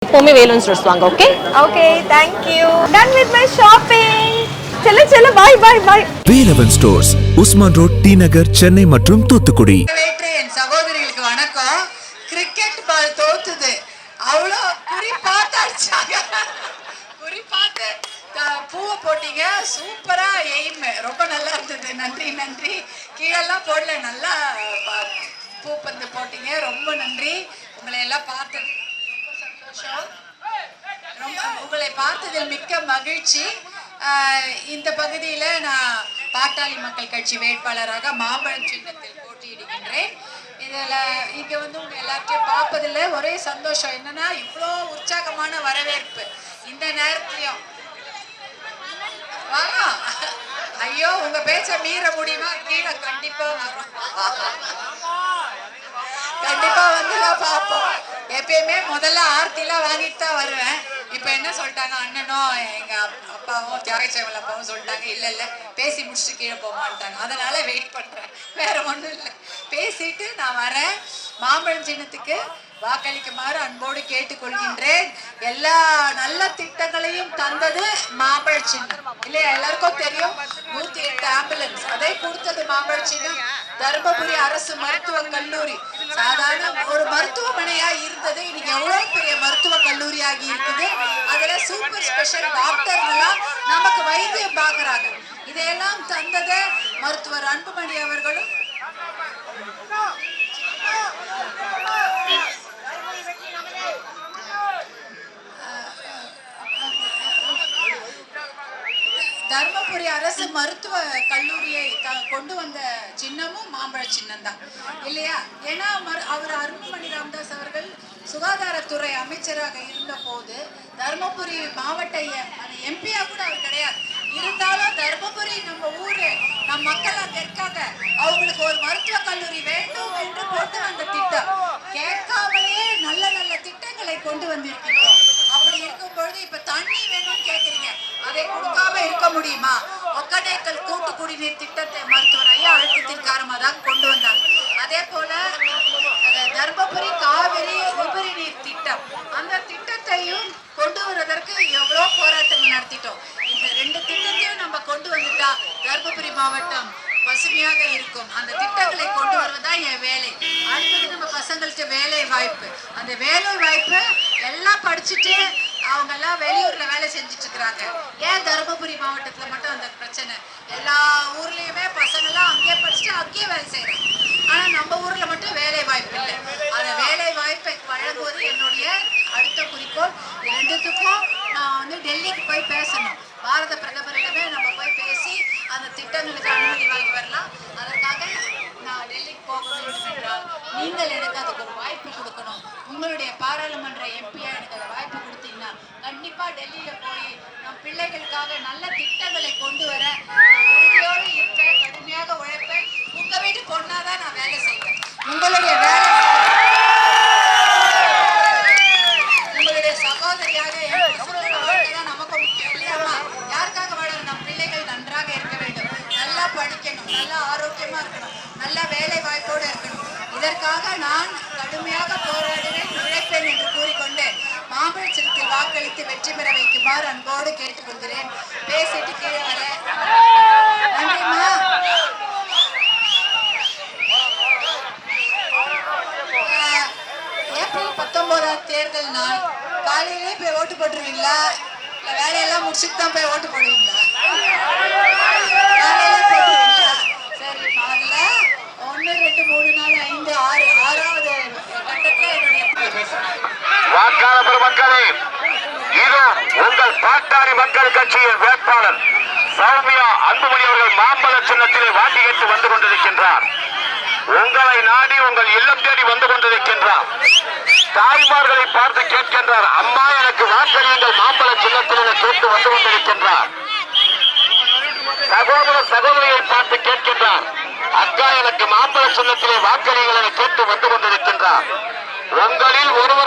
எப்பவுமே வேலூன் ஸ்டோர்ஸ் வாங்க. Okay okay, thank you. Done with my shopping. चलो चलो bye bye bye. Velavan stores, Usman road, T Nagar, Chennai மற்றும் தூத்துக்குடி. என் சகோதரிகளுக்கு வணக்கம். கிரிக்கெட் பால் தோத்துது, அவ்வளோ குறி பார்த்து அடிச்சாங்க. குறி பார்த்து பூவை போட்டீங்க, சூப்பரா எய்ம், ரொம்ப நல்லா இருந்தது. நன்றி நன்றி. கீழெல்லாம் போடல, நல்லா பூ பந்து போட்டீங்க, ரொம்ப நன்றி. உங்களை எல்லாம் பார்த்தது ரொம்ப சந்தோஷம். உங்களை பார்த்ததில் மிக்க மகிழ்ச்சி. இந்த பகுதியில் நான் பாட்டாளி மக்கள் கட்சி வேட்பாளராக மாம்பழம் சின்னத்தில் போட்டியிடுகின்றேன். இதில் இங்கே உங்க எல்லாத்தையும் பார்ப்பதில் ஒரே சந்தோஷம். என்னன்னா, இவ்வளோ உற்சாகமான வரவேற்பு இந்த நேரத்துலையும். வாங்க. ஐயோ, உங்க பேச்ச மீற முடியுமா? கீழே கண்டிப்பா வரும், கண்டிப்பா வந்து பார்ப்போம். எப்பயுமே முதல்ல ஆர்த்திலாம் வாங்கிட்டு தான் வருவேன். இப்ப என்ன சொல்லிட்டாங்க, அண்ணனும் எங்க அப்பாவும் தியாகச்சேவல் அப்பாவும் சொல்லிட்டாங்க, இல்ல இல்ல பேசி முடிச்சுட்டு கீழே போக மாட்டாங்க, அதனால வெயிட் பண்றேன். வேற ஒண்ணும் இல்லை, பேசிட்டு நான் வரேன். மாம்பழம் சின்னத்துக்கு வாக்களிக்குமாறு அன்போடு கேட்டுக்கொள்கின்றேன். எல்லா நல்ல திட்டங்களையும் தந்தது மாம்பழ சின்னம் இல்லையா? எல்லாருக்கும் தெரியும். 108 ஆம்புலன்ஸ் அதை கொடுத்தது மாம்பழ சின்னம். தர்மபுரி அரசு மருத்துவக் கல்லூரி சாதாரண ஒரு மருத்துவமனையா இருந்தது, இன்னைக்கு எவ்வளவு பெரிய மருத்துவக் கல்லூரியாகி இருக்குது. அதுல சூப்பர் ஸ்பெஷல் டாக்டர்கள்லாம் நமக்கு வைத்தியம் பார்க்கறாங்க. இதையெல்லாம் தந்தது மருத்துவர் அன்புமணி அவர்களும் தர்மபுரி அரசு மருத்துவ கல்லூரியை கொண்டு வந்த சின்னமும் மாம்பழ சின்னம் தான் இல்லையா? ஏன்னா அவர் அன்புமணி ராமதாஸ் அவர்கள் சுகாதாரத்துறை அமைச்சராக இருந்த போது தர்மபுரி மாவட்ட எம்பியா கூட அவர் கிடையாது. இருந்தாலும் தர்மபுரி நம்ம ஊரு, நம் மக்கள் அங்க இருக்காங்க, அவங்களுக்கு ஒரு மருத்துவ கல்லூரி வேண்டும் என்று போட்டு வந்த திட்டம். கேட்காமலே நல்ல நல்ல திட்டங்களை கொண்டு வந்திருக்கிறோம். அப்படி இருக்கும் பொழுது இப்ப தண்ணி வேணும்னு கேக்குறீங்க, அதை கொடுக்காம இருக்க முடியுமா? ஒக்கடேக்கல் கூட்டு குடிநீர் திட்டத்தை மருத்துவர் ஐயா அழுத்தத்தின் காரணமாக தான் கொண்டு வந்தாங்க. அதே போல தர்மபுரி காவிரி உபரி நீர் திட்டம், அந்த திட்டத்தையும் கொண்டு வருவதற்கு எவ்வளோ போராட்டங்கள் நடத்திட்டோம். இந்த 2 திட்டத்தையும் நம்ம கொண்டு வந்துட்டா தர்மபுரி மாவட்டம் பசுமையாக இருக்கும். அந்த திட்டங்களை கொண்டு வருவதுதான் என் வேலை. அடுத்தது நம்ம பசங்களுக்கு வேலை வாய்ப்பு. அந்த வேலை வாய்ப்பு எல்லாம் படிச்சுட்டு அவங்க எல்லாம் வெளியூர்ல வேலை செஞ்சுட்டு இருக்கிறாங்க. ஏன் தருமபுரி மாவட்டத்துல மட்டும் அந்த பிரச்சனை? எல்லா ஊர்லயுமே பசங்க எல்லாம் அங்கேயே படிச்சுட்டு அங்கேயே வேலை செய்யறாங்க. ஆனா நம்ம ஊர்ல மட்டும் வேலை வாய்ப்பு இல்லை. அந்த வேலை வாய்ப்பை வழங்குவது என்னுடைய அடுத்த குறிக்கோள். 2த்துக்கும் நான் டெல்லிக்கு போய் பேசணும். பாரத பிரதமரிடமே நம்ம போய் பேசி அந்த திட்டங்களுக்கு அனுமதி வாங்கி வரலாம். அதற்காக நான் டெல்லிக்கு போக வேண்டும் என்றால் நீங்கள் எனக்கு அதுக்கு ஒரு வாய்ப்பு கொடுக்கணும். உங்களுடைய பாராளுமன்ற எம்பியா எனக்கு அதை வாய்ப்பு கொடுத்தீங்கன்னா கண்டிப்பா டெல்லியில போய் நம் பிள்ளைகளுக்காக நல்ல திட்டங்களை கொண்டு வர உறுதியோடு இருப்பேன், கடுமையாக உழைப்பேன். உங்க வீட்டு பொண்ணாதான் நான் வேலை செய்வேன். உங்களுடைய சகோதரியாக தான் நமக்கு முக்கியம் இல்லையாமா? யாருக்காக வாழணும்? நம் பிள்ளைகள் நன்றாக இருக்க வேண்டும், நல்லா படிக்கணும், நல்லா ஆரோக்கியமா இருக்கணும், நல்ல வேலை வாய்ப்போடு இருக்கணும். இதற்காக நான் கடுமையாக போராடுவேன், உழைப்பேன் என்று கூறிக்கொண்டு மாம்பழ சின்னத்தில் வாக்களித்து வெற்றி பெற வைக்குமாறு அன்போடு கேட்டுக்கொள்கிறேன். பேசிட்டு கீழே வர நன்றிமா. ஏப்ரல் 19ஆம் தேர்தல் நாள் காலையிலே போய் ஓட்டு போட்டுருவீங்களா? இல்ல வேலையெல்லாம் முடிச்சுட்டு தான் போய் ஓட்டு போடுவீங்களா? காலையில போட்டுருவீங்களா? சரி, அதுல 1, 2, 3, 4, 5, 6 6வது கட்டத்துல என்னுடைய வாக்காள பெருமக்களே, இது உங்கள் பாட்டாளி மக்கள் கட்சியின் வேட்பாளர் சௌமியா அன்புமணி அவர்கள் மாம்பழ சின்னத்திலே வாக்கு கேட்டு வந்து கொண்டிருக்கின்றார். உங்களை நாடி உங்கள் இல்லம் தேடி வந்து கொண்டிருக்கின்றார். தாய்மார்களை பார்த்து கேட்கின்றார், அம்மா எனக்கு வாக்களியுங்கள் மாம்பழ சின்னத்தில் என கேட்டு வந்து கொண்டிருக்கின்றார். சகோதர சகோதரியை பார்த்து கேட்கின்றார், அக்கா எனக்கு மாம்பழ சின்னத்திலே வாக்களியுங்கள் என கேட்டு வந்து கொண்டிருக்கின்றார். உங்களில் ஒருவர்